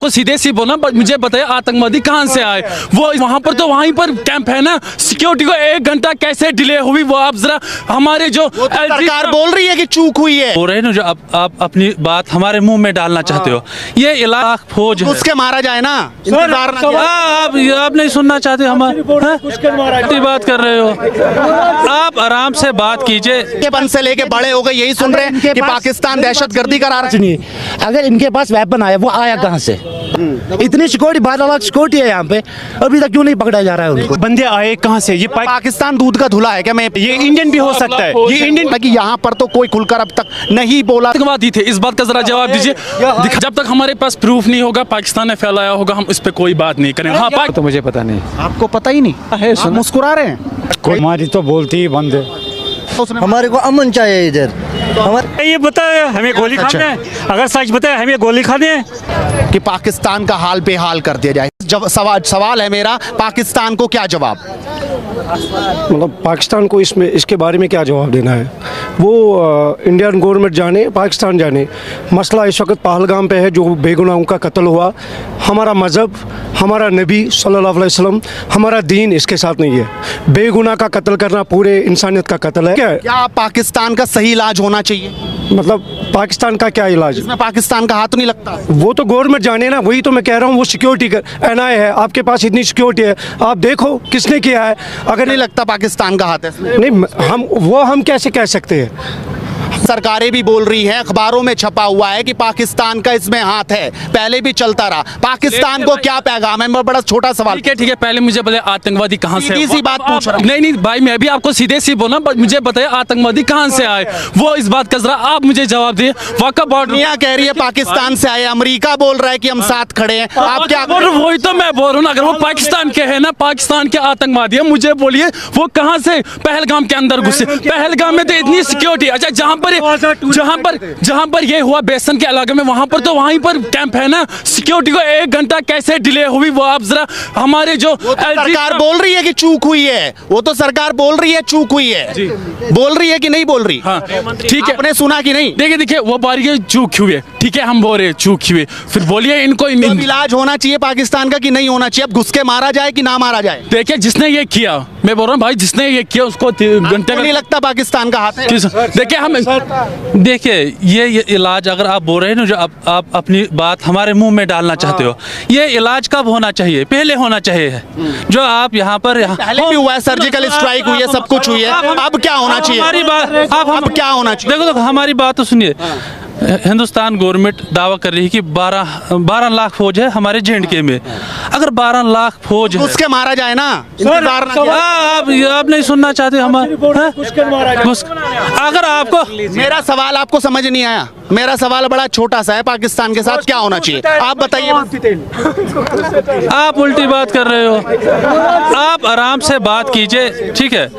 आपको सीधे सी बोला, मुझे बताइए आतंकवादी कहाँ से आए? वो वहाँ पर तो वहीं पर कैंप है ना, सिक्योरिटी को 1 घंटा कैसे डिले हुई वो आप जरा हमारे जो सरकार बोल रही है कि चूक हुई है, बोल रहे हैं ना, जो आप अपनी बात हमारे मुंह में डालना चाहते हो। ये इलाका फौज है, उसके मारा जाए ना, आप नहीं सुनना चाहते हमारी बात कर रहे हो। आप आराम से बात कीजिए। के बन से लेके बड़े हो गए यही सुन रहे हैं कि पाकिस्तान दहशतगर्दी करा रहा है। अगर इनके पास वेपन आया, वो आया कहाँ से? इतनी सिक्योरिटी, 12 लाख सिक्योरिटी है यहाँ पे, अभी तक क्यों नहीं पकड़ा जा रहा है उनको? बंदे आए कहाँ से? ये पाकिस्तान दूध का धुला है क्या? मैं ये इंडियन भी हो सकता है, ये इंडियन। कि यहाँ पर तो कोई खुलकर अब तक नहीं बोला। आतंकवादी थे, इस बात का जरा जवाब दीजिए। जब तक हमारे पास प्रूफ नहीं होगा पाकिस्तान ने फैलाया होगा, हम इस पे कोई बात नहीं करेंगे। हाँ, तो मुझे पता नहीं। आपको पता ही नहीं है? आप मुस्कुरा रहे हैं। हमारी तो बोलती ही बंद है। हमारे को अमन चाहिए इधर। ये बताए हमें गोली खाने है, अगर सच बताए हमें गोली खाने है कि पाकिस्तान का हाल बेहाल कर दिया जाए। जब सवाल है मेरा, पाकिस्तान को क्या जवाब? मतलब पाकिस्तान को इसमें इसके बारे में क्या जवाब देना है? वो इंडियन गवर्नमेंट जाने, पाकिस्तान जाने। मसला इस वक्त पहलगाम पे है, जो बेगुनाहों का कत्ल हुआ। हमारा मज़हब, हमारा नबी सल्लल्लाहु अलैहि वसल्लम, हमारा दीन इसके साथ नहीं है। बेगुनाह का कत्ल करना पूरे इंसानियत का कत्ल है। क्या पाकिस्तान का सही इलाज होना चाहिए? मतलब पाकिस्तान का क्या इलाज? इसमें पाकिस्तान का हाथ नहीं लगता। वो तो गवर्नमेंट जाने ना, वही तो मैं कह रहा हूँ। वो सिक्योरिटी का NIA है, आपके पास इतनी सिक्योरिटी है, आप देखो किसने किया है। अगर नहीं लगता पाकिस्तान का हाथ है? नहीं, हम कैसे कह सकते हैं? सरकारें भी बोल रही हैं, अखबारों में छपा हुआ है कि पाकिस्तान का इसमें हाथ है, पहले भी चलता रहा। पाकिस्तान को क्या पैगाम है? बड़ा छोटा सवाल। ठीक है, पहले मुझे बताइए आतंकवादी कहाँ से? सीधी सी बात पूछ रहा हूं। नहीं भाई, मैं भी आपको सीधे सी बोला, मुझे बताइए आतंकवादी कहाँ से आए? वो इस बात का जरा आप मुझे जवाब दिए। दुनिया कह रही है पाकिस्तान से आए, अमेरिका बोल रहा है कि हम साथ खड़े हैं। आप क्या? वही तो मैं बोल रहा हूँ, अगर वो पाकिस्तान के है ना, पाकिस्तान के आतंकवादी है, मुझे बोलिए वो कहाँ से पहलगाम के अंदर घुसे? पहलगाम में तो इतनी सिक्योरिटी। अच्छा, जहाँ पर ये हुआ बेसन के इलाके में, वहाँ पर तो वहीं पर कैंप है ना, सिक्योरिटी को 1 घंटा कैसे डिले हुई वो आप जरा हमारे जो सरकार बोल रही है कि चूक हुई है। वो तो सरकार बोल रही है चूक हुई है, बोल रही है कि नहीं बोल रही? हाँ, ठीक है, आपने सुना कि नहीं? देखिए वो बारी चूक हुई है, ठीक है, हम बोल रहे चूक हुई, फिर बोलिए इनको इलाज होना चाहिए पाकिस्तान का कि नहीं होना चाहिए? अब घुस के मारा जाए कि ना मारा जाए? देखिए, जिसने ये किया, मैं बोल रहा हूँ भाई, जिसने ये किया उसको घंटे नहीं लगता पाकिस्तान का हाथ है? देखिए ये इलाज, अगर आप बोल रहे हैं ना, जो आप अपनी बात हमारे मुंह में डालना चाहते हो, ये इलाज कब होना चाहिए? पहले होना चाहिए। जो आप यहाँ पर पहले भी हुआ है, सर्जिकल स्ट्राइक हुई है, सब कुछ हुई है। अब क्या होना चाहिए? हमारी बात अब क्या होना चाहिए? देखो हमारी बात तो सुनिए। हिंदुस्तान गवर्नमेंट दावा कर रही है कि 12 लाख फौज है हमारे J&K में। अगर 12 लाख फौज है, उसके मारा जाए ना, आप नहीं सुनना चाहते हमारे? अगर आपको मेरा सवाल आपको समझ नहीं आया, मेरा सवाल बड़ा छोटा सा है, पाकिस्तान के साथ क्या होना चाहिए आप बताइए। आप उल्टी बात कर रहे हो, आप आराम से बात कीजिए, ठीक है।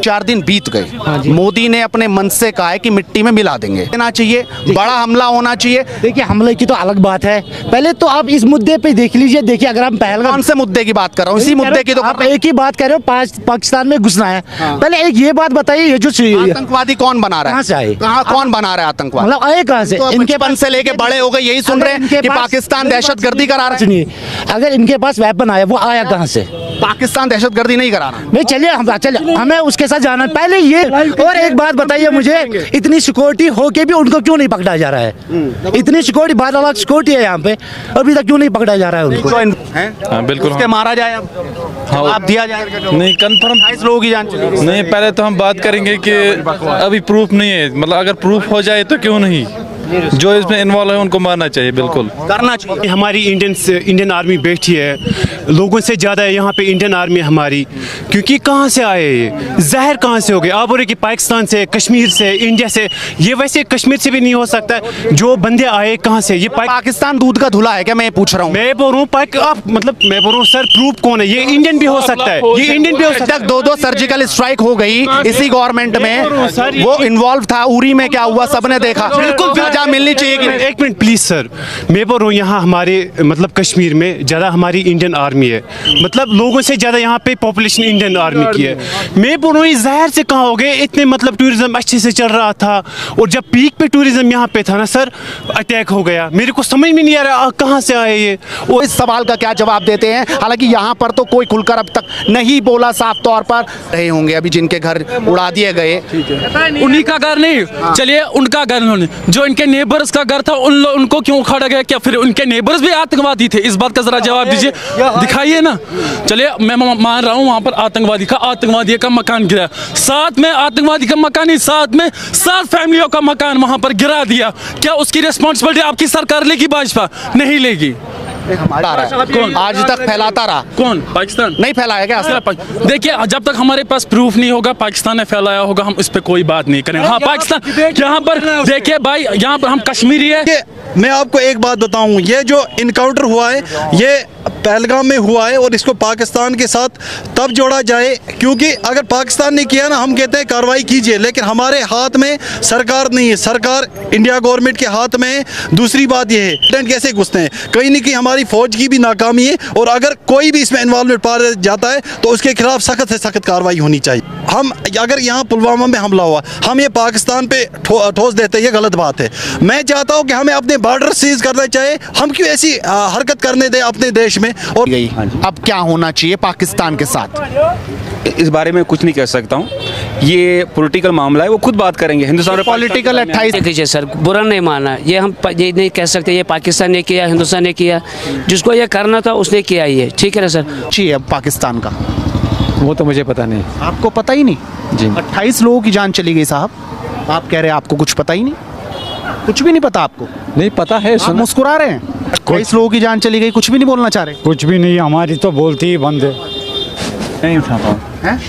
4 दिन बीत गए, मोदी ने अपने मन से कहा है कि मिट्टी में मिला देंगे। देना चाहिए, बड़ा हमला होना चाहिए। देखिए, हमले की तो अलग बात है, पहले तो आप इस मुद्दे पे देख लीजिए। देखिए, अगर हम पहलगाम, कौन से मुद्दे की बात कर रहा हूँ? इसी मुद्दे की तो आप एक ही बात कर रहे हो, पाकिस्तान में घुसना है। पहले एक ये बात बताइए, ये जो आतंकवादी कौन बना रहा है? कहाँ से आए? कौन बना रहा है आतंकवाद? मतलब आए कहाँ से? तो इनके बन से लेके बड़े हो गए यही सुन रहे हैं कि पाकिस्तान दहशतगर्दी करा रहा है। सुनिए, अगर इनके पास वेपन आया, वो आया कहाँ से? पाकिस्तान दहशतगर्दी नहीं करा रहा। नहीं, चलिए हमें उसके साथ जाना पहले ये। और एक बात बताइए मुझे, इतनी सिक्योरिटी होके भी उनको क्यों नहीं पकड़ा जा रहा है? इतनी सिक्योरिटी, 12 लाख सिक्योरिटी है यहाँ पे, अभी तक क्यों नहीं पकड़ा जा रहा है उनको? हाँ, बिल्कुल, उसके मारा जाए, आप दिया जाएगा नहीं कंफर्म 28 लोगों की जान चली। नहीं, पहले तो हम बात करेंगे कि अभी प्रूफ नहीं है, मतलब अगर प्रूफ हो जाए तो क्यों नहीं, जो इसमें इन्वॉल्व है उनको मारना चाहिए, बिल्कुल करना चाहिए। हमारी इंडियन आर्मी बैठी है, लोगों से ज़्यादा यहाँ पे इंडियन आर्मी हमारी, क्योंकि कहाँ से आए ये जहर कहाँ से हो गए? आप बोल रहे कि पाकिस्तान से, कश्मीर से, इंडिया से, ये वैसे कश्मीर से भी नहीं हो सकता। जो बंदे आए कहाँ से? ये पाकिस्तान दूध का धुला है क्या? मैं पूछ रहा हूँ। मैं बोल रहा हूँ आप, मतलब मैं बोल रहा हूँ सर, प्रूफ कौन है? ये इंडियन भी हो सकता है, ये इंडियन भी हो सकता है। 2 सर्जिकल स्ट्राइक हो गई इसी गवर्नमेंट में, वो इन्वॉल्व था। उरी में क्या हुआ सबने देखा। बिल्कुल सुविधा मिलनी चाहिए कि नहीं? एक मिनट प्लीज सर, मैं बोल रहा हूँ यहाँ हमारे मतलब कश्मीर में ज़्यादा हमारी इंडियन आर्मी है, मतलब लोगों से ज़्यादा यहाँ पे पॉपुलेशन इंडियन आर्मी की है। मैं बोल रहा हूँ ये ज़ाहिर से कहाँ हो गए, इतने मतलब टूरिज्म अच्छे से चल रहा था और जब पीक पे टूरिज्म यहाँ पे था ना सर, अटैक हो गया। मेरे को समझ में नहीं आ रहा कहाँ से आए ये। वो इस सवाल का क्या जवाब देते हैं? हालांकि यहाँ पर तो कोई खुलकर अब तक नहीं बोला साफ तौर पर। रहे होंगे अभी जिनके घर उड़ा दिए गए, उन्हीं का घर नहीं, चलिए उनका घर उन्होंने, जो इनके नेबर्स का घर था उनको क्यों उखाड़ा गया? क्या फिर उनके नेबर्स भी आतंकवादी थे? इस बात का जरा जवाब दीजिए, दिखाइए ना। चलिए मैं मान रहा हूँ वहाँ पर आतंकवादी का मकान गिरा, साथ में आतंकवादी का मकान ही साथ में 7 फैमिलियों का मकान वहाँ पर गिरा दिया। क्या उसकी रिस्पॉन्सिबिलिटी आपकी सरकार लेगी? भाजपा नहीं लेगी। कौन आज तक फैलाता रहा? कौन? पाकिस्तान नहीं फैलाया क्या? देखिए, जब तक हमारे पास प्रूफ नहीं होगा पाकिस्तान ने फैलाया होगा, हम इस पे कोई बात नहीं करेंगे। हाँ, पाकिस्तान यहाँ पर देखिए भाई, यहाँ पर हम कश्मीरी है। मैं आपको एक बात बताऊं, ये जो इनकाउंटर हुआ है ये पहलगाम में हुआ है और इसको पाकिस्तान के साथ तब जोड़ा जाए क्योंकि अगर पाकिस्तान ने किया ना, हम कहते हैं कार्रवाई कीजिए, लेकिन हमारे हाथ में सरकार नहीं है, सरकार इंडिया गवर्नमेंट के हाथ में है। दूसरी बात यह है कैसे घुसते हैं, कहीं ना कहीं हमारी फौज की भी नाकामी है और अगर कोई भी इसमें इन्वॉल्वमेंट पाया जाता है तो उसके खिलाफ सख्त से सख्त कार्रवाई होनी चाहिए। हम अगर यहाँ पुलवामा में हमला हुआ, हम ये पाकिस्तान पे ठोस देते हैं, ये गलत बात है। मैं चाहता हूँ कि हमें अपने बॉर्डर सीज करना चाहिए, हम क्यों ऐसी हरकत करने दें अपने देश में। और गई अब क्या होना चाहिए पाकिस्तान के साथ? इस बारे में कुछ नहीं कह सकता हूँ, ये पॉलिटिकल मामला है, वो खुद बात करेंगे। हिंदुस्तान पॉलिटिकल 28 कीजिए सर, बुरा नहीं माना, ये हम ये नहीं कह सकते ये पाकिस्तान ने किया, हिंदुस्तान ने किया, जिसको ये करना था उसने किया ये, ठीक है ना सर। चाहिए अब पाकिस्तान का, वो तो मुझे पता नहीं आपको पता ही नहीं जी। 28 लोगों की जान चली गई साहब, आप कह रहे हैं आपको कुछ पता ही नहीं? कुछ भी नहीं पता आपको? नहीं पता है, आप मुस्कुरा रहे हैं। 28 लोगों की जान चली गई, कुछ भी नहीं बोलना चाह रहे? कुछ भी नहीं, हमारी तो बोलती ही बंद है। नहीं उठाता हूँ,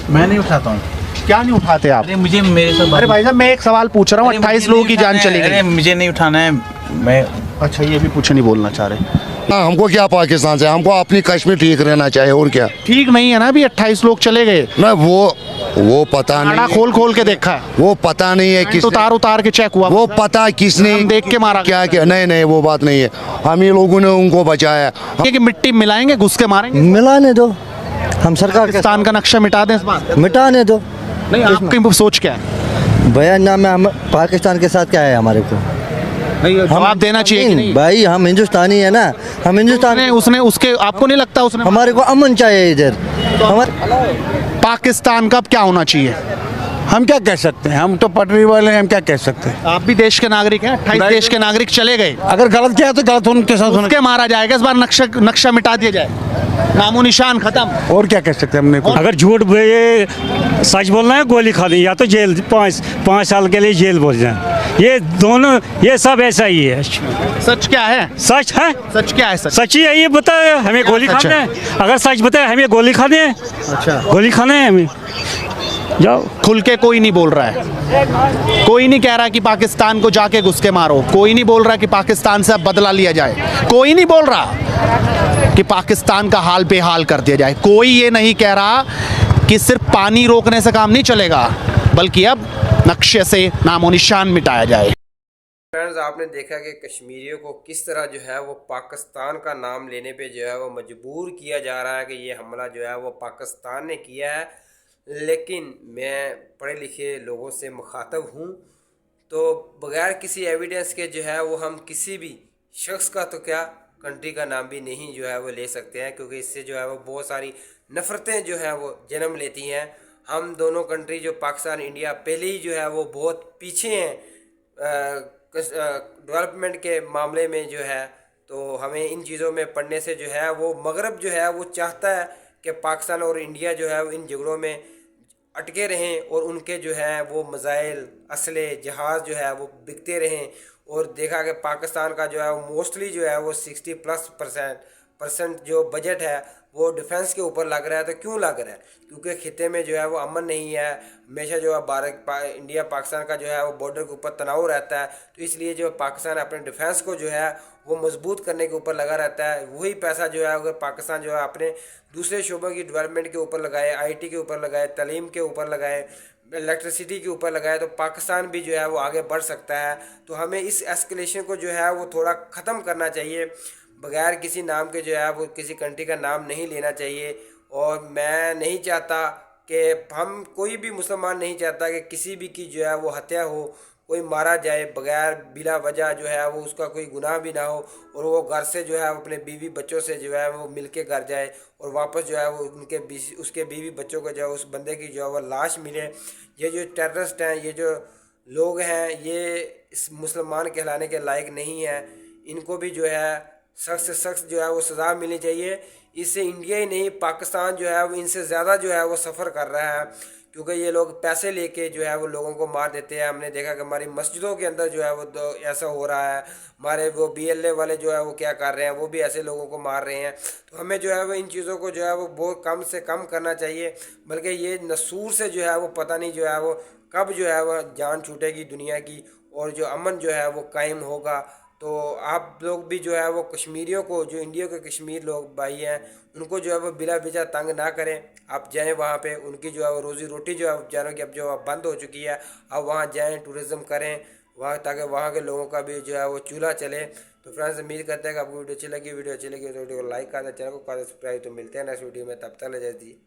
मैं नहीं उठाता हूँ। क्या नहीं उठाते आप? मुझे मेरे साथ अरे भाई साहब, मैं एक सवाल पूछ रहा हूँ, 28 लोगों की जान चली गई। मुझे नहीं उठाना है, मैं अच्छा ये भी कुछ नहीं बोलना चाह रहे? हाँ, हमको क्या पाकिस्तान से, हमको अपनी कश्मीर ठीक रहना चाहिए और क्या। ठीक नहीं है ना, अभी 28 लोग चले गए ना, वो पता आड़ा नहीं, खोल के देखा है, वो पता नहीं है किस उतार के चेक हुआ, वो पता किसने हम देख के मारा क्या क्या। नहीं वो बात नहीं है, हम ही लोगों ने उनको बचाया। कि मिट्टी मिलाएंगे, घुस के मारेंगे? मिलाने दो, हम सरकार पाकिस्तान का नक्शा मिटा दें इस बात? मिटाने दो। नहीं, आपकी सोच क्या है? बयान नाम में पाकिस्तान के साथ क्या है हमारे को? जवाब देना चाहिए कि नहीं? भाई हम हिंदुस्तानी है ना, हम हिंदुस्तानी। उसने उसके आपको नहीं लगता उसने? हमारे को अमन चाहिए इधर। पाकिस्तान का अब क्या होना चाहिए? हम क्या कह सकते हैं, हम तो पटरी वाले हैं, हम क्या कह सकते हैं। आप भी देश के नागरिक हैं, 28 देश के नागरिक चले गए, अगर गलत किया तो गलत उनके साथ होना। उसके मारा जाएगा इस बार, नक्शा मिटा दिया जाए, नामो निशान खत्म। और क्या कह सकते हैं हमने? अगर झूठ सच बोलना है गोली खा दी, या तो जेल 5 साल के लिए जेल बोल जाए। ये दोनों, ये सब ऐसा ही है। सच क्या है? सच है, सच क्या है? सच ही है, ये बताए हमें गोली खाने है। अगर सच बताए हमें गोली खाने है, अच्छा गोली खाने है हमें। जाओ। खुल के कोई नहीं बोल रहा है, कोई नहीं कह रहा कि पाकिस्तान को जाके घुस के मारो, कोई नहीं बोल रहा कि पाकिस्तान से अब बदला लिया जाए, कोई नहीं बोल रहा कि पाकिस्तान का हाल बेहाल कर दिया जाए, कोई ये नहीं कह रहा कि सिर्फ पानी रोकने से काम नहीं चलेगा, बल्कि अब नक्शे से नामो निशान मिटाया जाए। फ्रेंड्स, आपने देखा कि कश्मीरियों को किस तरह जो है वो पाकिस्तान का नाम लेने पे जो है वो मजबूर किया जा रहा है कि ये हमला जो है वो पाकिस्तान ने किया है। लेकिन मैं पढ़े लिखे लोगों से मुखातब हूँ, तो बग़ैर किसी एविडेंस के जो है वो हम किसी भी शख्स का तो क्या कंट्री का नाम भी नहीं जो है वो ले सकते हैं, क्योंकि इससे जो है वो बहुत सारी नफ़रतें जो है वो जन्म लेती हैं। हम दोनों कंट्री जो पाकिस्तान इंडिया पहले ही जो है वो बहुत पीछे हैं डेवलपमेंट के मामले में जो है, तो हमें इन चीज़ों में पढ़ने से जो है वो मगरब जो है वो चाहता है कि पाकिस्तान और इंडिया जो है इन झगड़ों में अटके रहें और उनके जो है वो मज़ाइल, असले, जहाज़ जो है वो बिकते रहें। और देखा कि पाकिस्तान का जो है वो मोस्टली जो है वो 60+ % जो बजट है वो डिफेंस के ऊपर लग रहा है। तो क्यों लग रहा है? क्योंकि खिते में जो है वो अमन नहीं है, हमेशा जो है इंडिया पाकिस्तान का जो है वो बॉर्डर के ऊपर तनाव रहता है, तो इसलिए जो पाकिस्तान अपने डिफेंस को जो है वो मजबूत करने के ऊपर लगा रहता है। वही पैसा जो है अगर पाकिस्तान जो है अपने दूसरे शोबों की डेवलपमेंट के ऊपर लगाए, IT के ऊपर लगाए, तालीम के ऊपर लगाए, इलेक्ट्रिसिटी के ऊपर लगाए तो पाकिस्तान भी जो है वो आगे बढ़ सकता है। तो हमें इस एस्केलेशन को जो है वो थोड़ा ख़त्म करना चाहिए, बगैर किसी नाम के जो है वो किसी कंट्री का नाम नहीं लेना चाहिए। और मैं नहीं चाहता कि हम कोई भी मुसलमान नहीं चाहता कि किसी भी की जो है वो हत्या हो, कोई मारा जाए बगैर बिला वजह जो है वो उसका कोई गुनाह भी ना हो और वो घर से जो है अपने बीवी बच्चों से जो है वो मिल के घर जाए और वापस जो है वो उसके बीवी बच्चों को जो है उस बंदे की जो है वो लाश मिले। ये जो टेररिस्ट हैं, ये जो लोग हैं, ये इस मुसलमान कहलाने के लायक नहीं है। इनको भी जो है सख्त से सख्त जो है वो सज़ा मिलनी चाहिए। इससे इंडिया ही नहीं पाकिस्तान जो है वो इनसे ज़्यादा जो है वो सफ़र कर रहा है, क्योंकि ये लोग पैसे लेके जो है वो लोगों को मार देते हैं। हमने देखा कि हमारी मस्जिदों के अंदर जो है वो ऐसा हो रहा है। हमारे वो BLA वाले जो है वो क्या कर रहे हैं, वो भी ऐसे लोगों को मार रहे हैं। तो हमें जो है वो इन चीज़ों को जो है वो बहुत कम से कम करना चाहिए। बल्कि ये नसूर से जो है वो पता नहीं जो है वो कब जो है वो जान छूटेगी दुनिया की और जो अमन जो है वो कायम होगा। तो आप लोग भी जो है वो कश्मीरियों को, जो इंडिया के कश्मीर लोग भाई हैं, उनको जो है वो बिला वजह तंग ना करें। आप जाएं वहाँ पे, उनकी जो है वो रोज़ी रोटी जो है बेचारों की अब जो बंद हो चुकी है, अब वहाँ जाएं, टूरिज़्म करें वहाँ, ताकि वहाँ के लोगों का भी जो है वो चूल्हा चले। तो फ्रेंड्स उम्मीद करते हैं कि आपको वीडियो अच्छी लगी तो वीडियो को लाइक कर दें, चैनल को कर दें सब्सक्राइब। तो मिलते हैं नेक्स्ट वीडियो में, तब तक ले जाती।